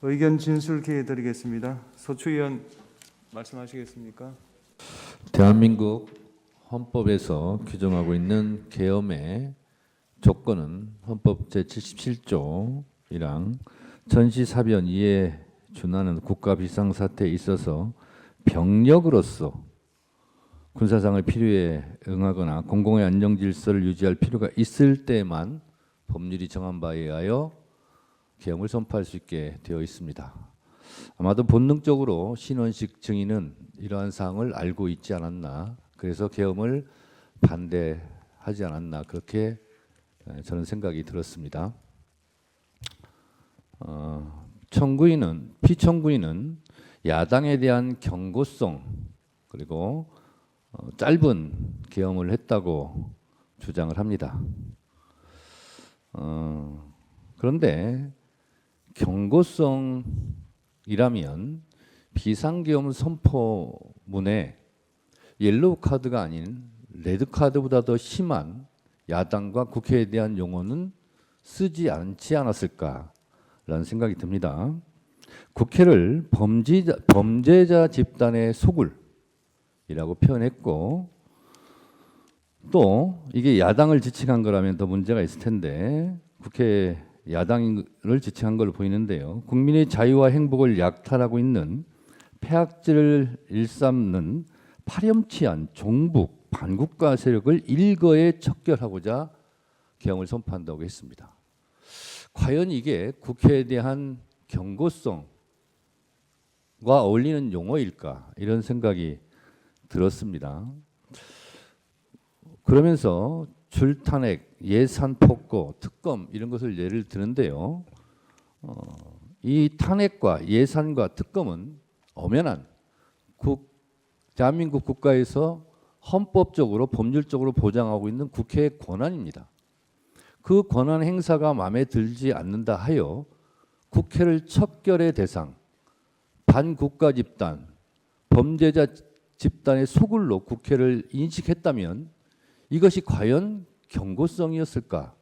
의견 진술 기회 드리겠습니다. 소추 의원 말씀하시겠습니까? 대한민국 헌법에서 규정하고 있는 계엄의 조건은 헌법 제77조 1항 전시사변 이에 준하는 국가 비상사태에 있어서 병력으로서 군사상의 필요에 응하거나 공공의 안정질서를 유지할 필요가 있을 때만 법률이 정한 바에 의하여 계엄을 선포할 수 있게 되어 있습니다. 아마도 본능적으로 신원식 증인은 이러한 사항을 알고 있지 않았나, 그래서 계엄을 반대하지 않았나, 그렇게 저는 생각이 들었습니다. 피청구인은 야당에 대한 경고성 그리고 짧은 계엄을 했다고 주장을 합니다. 그런데 경고성이라면 비상계엄 선포문에 옐로우 카드가 아닌 레드 카드보다 더 심한 야당과 국회에 대한 용어는 쓰지 않지 않았을까라는 생각이 듭니다. 국회를 범죄자 집단의 소굴이라고 표현했고, 또 이게 야당을 지칭한 거라면 더 문제가 있을 텐데 국회 야당을 지칭한 걸로 보이는데요. 국민의 자유와 행복을 약탈하고 있는 폐악질을 일삼는 파렴치한 종북 반국가 세력을 일거에 척결하고자 계엄을 선포한다고 했습니다. 과연 이게 국회에 대한 경고성과 어울리는 용어일까, 이런 생각이 들었습니다. 그러면서 줄탄핵, 예산 폭거, 특검 이런 것을 예를 드는데요. 이 탄핵과 예산과 특검은 엄연한 대한민국 국가에서 헌법적으로 법률적으로 보장하고 있는 국회의 권한입니다. 그 권한 행사가 마음에 들지 않는다 하여 국회를 척결의 대상, 반국가 집단, 범죄자 집단의 소굴로 국회를 인식했다면 이것이 과연 경고성이었을까라는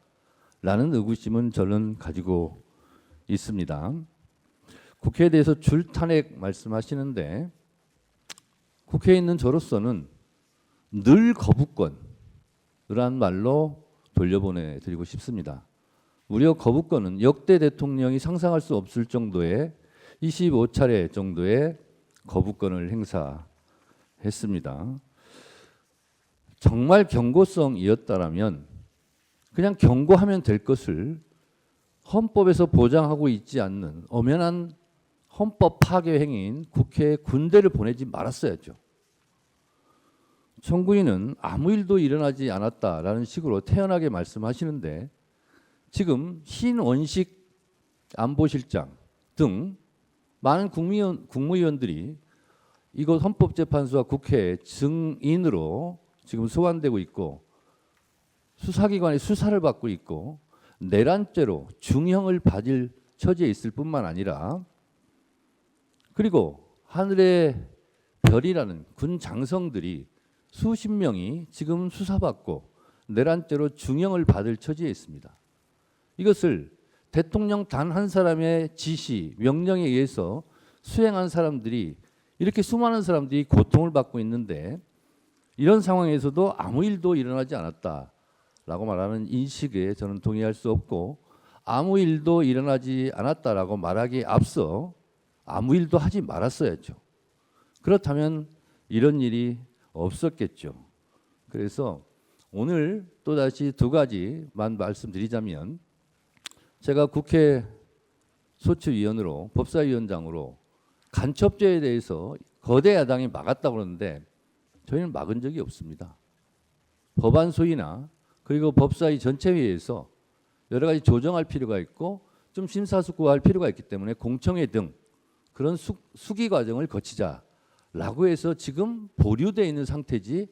의구심은 저는 가지고 있습니다. 국회에 대해서 줄탄핵 말씀하시는데 국회에 있는 저로서는 늘 거부권이라는 말로 돌려보내드리고 싶습니다. 무려 거부권은 역대 대통령이 상상할 수 없을 정도의 25차례 정도의 거부권을 행사했습니다. 정말 경고성이었다라면 그냥 경고하면 될 것을 헌법에서 보장하고 있지 않는 엄연한 헌법 파괴 행위인 국회에 군대를 보내지 말았어야죠. 청구인은 아무 일도 일어나지 않았다라는 식으로 태연하게 말씀하시는데 지금 신원식 안보실장 등 많은 국무위원들이 이곳 헌법재판소와 국회 증인으로 지금 소환되고 있고 수사기관의 수사를 받고 있고 내란죄로 중형을 받을 처지에 있을 뿐만 아니라, 그리고 하늘의 별이라는 군 장성들이 수십 명이 지금 수사받고 내란죄로 중형을 받을 처지에 있습니다. 이것을 대통령 단 한 사람의 지시, 명령에 의해서 수행한 사람들이, 이렇게 수많은 사람들이 고통을 받고 있는데 이런 상황에서도 아무 일도 일어나지 않았다라고 말하는 인식에 저는 동의할 수 없고, 아무 일도 일어나지 않았다라고 말하기에 앞서 아무 일도 하지 말았어야죠. 그렇다면 이런 일이 없었겠죠. 그래서 오늘 또다시 두 가지만 말씀드리자면, 제가 국회 소추위원으로 법사위원장으로 간첩죄에 대해서 거대 야당이 막았다고 그러는데 저희는 막은 적이 없습니다. 법안 소위나 그리고 법사위 전체회의에서 여러 가지 조정할 필요가 있고 좀 심사숙고할 필요가 있기 때문에 공청회 등 그런 수기 과정을 거치자라고 해서 지금 보류되어 있는 상태지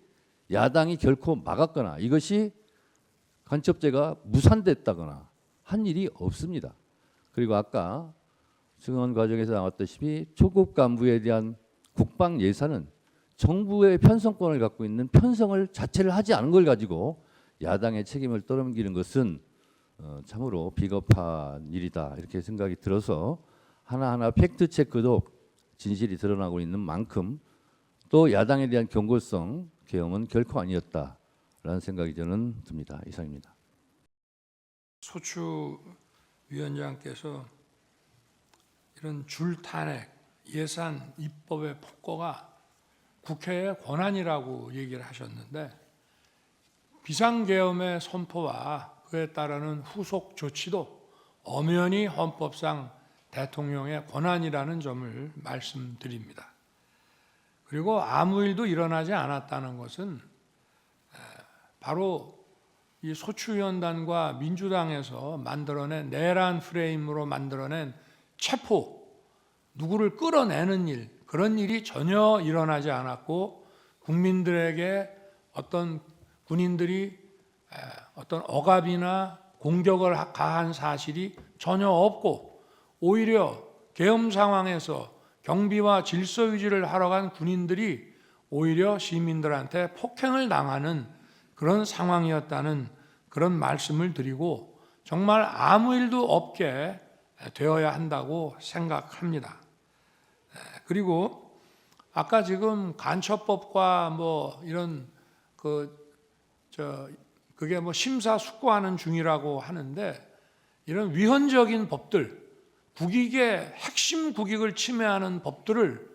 야당이 결코 막았거나 이것이 간첩죄가 무산됐다거나 한 일이 없습니다. 그리고 아까 증언 과정에서 나왔다시피 초급 간부에 대한 국방 예산은 정부의 편성권을 갖고 있는 편성을 자체를 하지 않은 걸 가지고 야당의 책임을 떠넘기는 것은 참으로 비겁한 일이다, 이렇게 생각이 들어서 하나하나 팩트 체크도 진실이 드러나고 있는 만큼 또 야당에 대한 경고성 계엄은 결코 아니었다라는 생각이 저는 듭니다. 이상입니다. 소추 위원장께서 이런 줄탄핵, 예산, 입법의 폭거가 국회의 권한이라고 얘기를 하셨는데 비상계엄의 선포와 그에 따르는 후속 조치도 엄연히 헌법상 대통령의 권한이라는 점을 말씀드립니다. 그리고 아무 일도 일어나지 않았다는 것은 바로 이 소추위원단과 민주당에서 만들어낸 내란 프레임으로 만들어낸 체포, 누구를 끌어내는 일, 그런 일이 전혀 일어나지 않았고 국민들에게 어떤 군인들이 어떤 억압이나 공격을 가한 사실이 전혀 없고 오히려 계엄 상황에서 경비와 질서 유지를 하러 간 군인들이 오히려 시민들한테 폭행을 당하는 그런 상황이었다는 그런 말씀을 드리고 정말 아무 일도 없게 되어야 한다고 생각합니다. 그리고 아까 지금 간첩법과 뭐 이런 그게 뭐 심사숙고하는 중이라고 하는데 이런 위헌적인 법들, 국익의 핵심 국익을 침해하는 법들을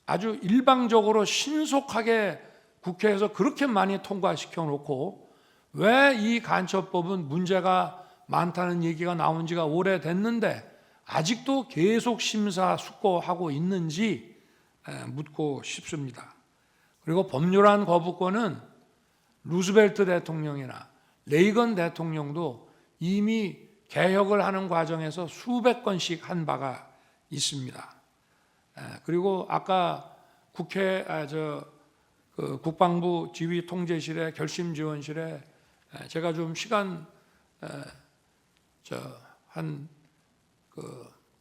아주 일방적으로 신속하게 국회에서 그렇게 많이 통과시켜 놓고 왜 이 간첩법은 문제가 많다는 얘기가 나온 지가 오래됐는데 아직도 계속 심사숙고하고 있는지 묻고 싶습니다. 그리고 법률안 거부권은 루즈벨트 대통령이나 레이건 대통령도 이미 개혁을 하는 과정에서 수백 건씩 한 바가 있습니다. 그리고 아까 국방부 지휘통제실의 결심지원실에 제가 좀 시간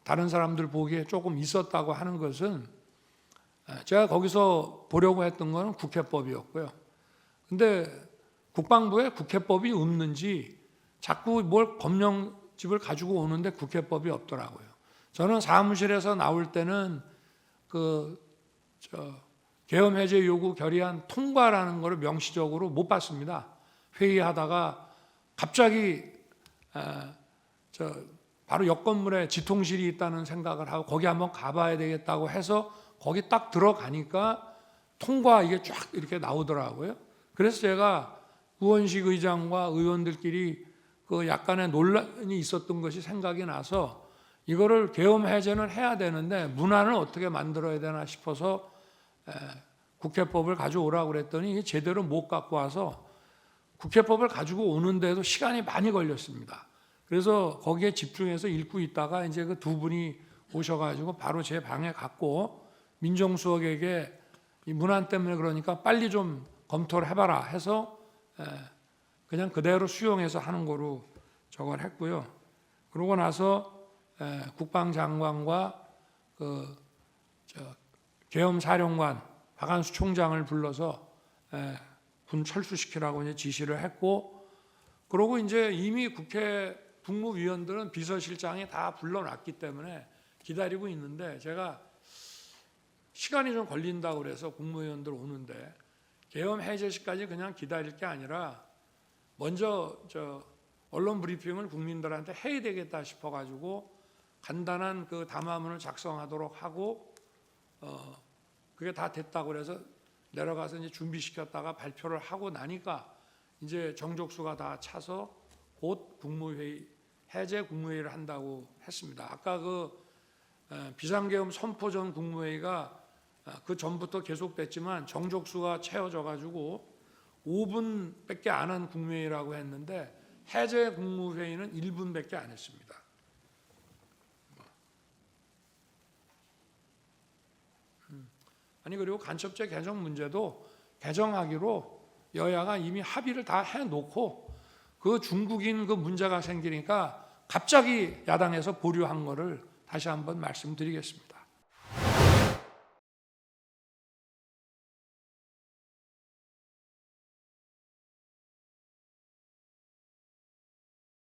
다른 사람들 보기에 조금 있었다고 하는 것은 제가 거기서 보려고 했던 것은 국회법이었고요. 근데 국방부에 국회법이 없는지 자꾸 뭘 법령집을 가지고 오는데 국회법이 없더라고요. 저는 사무실에서 나올 때는 계엄 해제 요구 결의안 통과라는 것을 명시적으로 못 봤습니다. 회의하다가 갑자기 바로 옆 건물에 지통실이 있다는 생각을 하고 거기 한번 가봐야 되겠다고 해서 거기 딱 들어가니까 통과 이게 쫙 이렇게 나오더라고요. 그래서 제가 우원식 의장과 의원들끼리 그 약간의 논란이 있었던 것이 생각이 나서 이거를 계엄 해제는 해야 되는데 문안을 어떻게 만들어야 되나 싶어서 국회법을 가져오라고 그랬더니 이게 제대로 못 갖고 와서 국회법을 가지고 오는데도 시간이 많이 걸렸습니다. 그래서 거기에 집중해서 읽고 있다가 이제 그 두 분이 오셔가지고 바로 제 방에 갔고 민정수석에게 이 문안 때문에 그러니까 빨리 좀 검토를 해봐라 해서 그냥 그대로 수용해서 하는 거로 저걸 했고요. 그러고 나서 국방장관과 계엄사령관 박한수 총장을 불러서 군 철수시키라고 이제 지시를 했고, 그러고 이제 이미 국회 국무위원들은 비서실장이 다 불러놨기 때문에 기다리고 있는데 제가 시간이 좀 걸린다고 그래서 국무위원들 오는데 계엄 해제시까지 그냥 기다릴 게 아니라 먼저 언론 브리핑을 국민들한테 해야 되겠다 싶어가지고 간단한 그 담화문을 작성하도록 하고 그게 다 됐다고 그래서 내려가서 이제 준비시켰다가 발표를 하고 나니까 이제 정족수가 다 차서 곧 국무회의 해제 국무회의를 한다고 했습니다. 아까 비상계엄 선포 전 국무회의가 그 전부터 계속됐지만 정족수가 채워져 가지고 5분밖에 안 한 국무회의라고 했는데 해제 국무회의는 1분밖에 안 했습니다. 아니 그리고 간첩죄 개정 문제도 개정하기로 여야가 이미 합의를 다 해놓고 그 중국인 그 문제가 생기니까 갑자기 야당에서 보류한 거를 다시 한번 말씀드리겠습니다.